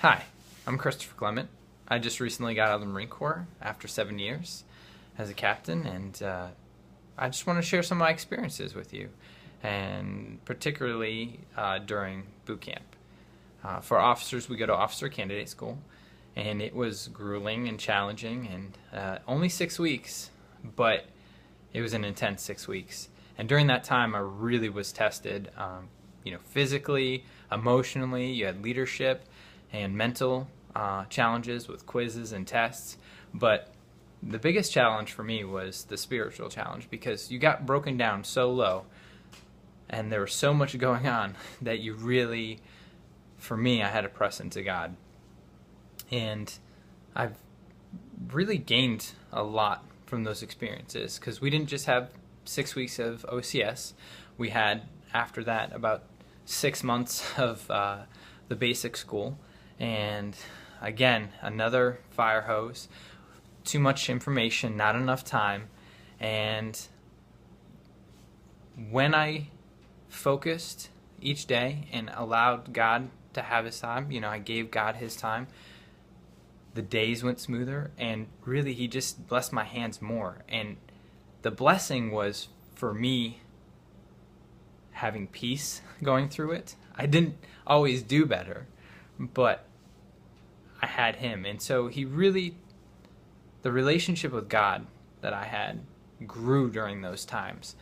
Hi, I'm Christopher Clement. I just recently got out of the Marine Corps after 7 years as a captain, and I just want to share some of my experiences with you, and particularly during boot camp. For officers, we go to officer candidate school, and it was grueling and challenging, and only 6 weeks, but it was an intense 6 weeks. And during that time, I really was tested, physically, emotionally. You had leadership and mental challenges with quizzes and tests. But the biggest challenge for me was the spiritual challenge, because you got broken down so low and there was so much going on that you really, for me, I had to press into God. And I've really gained a lot from those experiences, because we didn't just have 6 weeks of OCS. We had, after that, about 6 months of the basic school. And again, another fire hose, too much information, not enough time. And when I focused each day and allowed God to have his time, I gave God his time, the days went smoother, and really he just blessed my hands more. And the blessing was, for me, having peace going through it. I didn't always do better, but I had him. And so the relationship with God that I had grew during those times.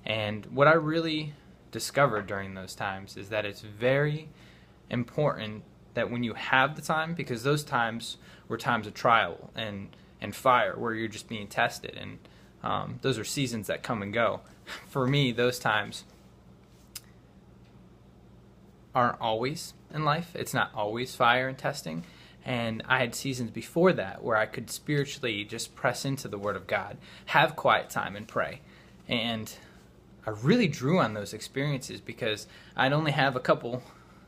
And what I really discovered during those times is that it's very important that when you have the time, because those times were times of trial and fire, where you're just being tested, and those are seasons that come and go. For me, those times aren't always in life. It's not always fire and testing. And I had seasons before that where I could spiritually just press into the Word of God, have quiet time and pray. And I really drew on those experiences, because I'd only have a couple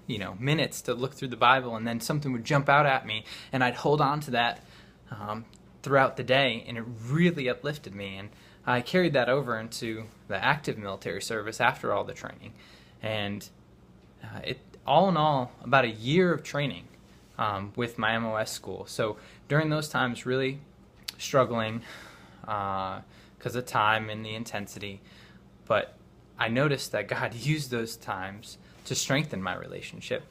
minutes to look through the Bible, and then something would jump out at me, and I'd hold on to that throughout the day, and it really uplifted me. And I carried that over into the active military service after all the training. And all in all, about a year of training with my MOS school. So during those times, really struggling because of time and the intensity. But I noticed that God used those times to strengthen my relationship.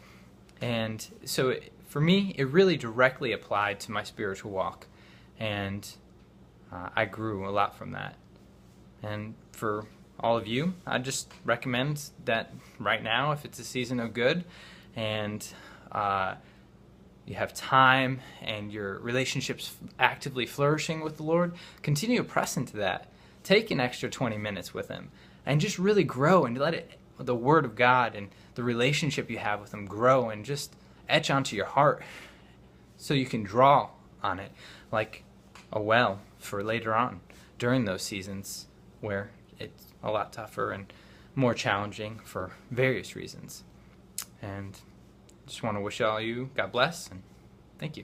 And so for me, it really directly applied to my spiritual walk. And I grew a lot from that. And for all of you, I just recommend that right now, if it's a season of good and you have time and your relationship's actively flourishing with the Lord, continue to press into that. Take an extra 20 minutes with him and just really grow, and let the Word of God and the relationship you have with him grow and just etch onto your heart, so you can draw on it like a well for later on during those seasons where it's a lot tougher and more challenging for various reasons. And just want to wish all you God bless, and thank you.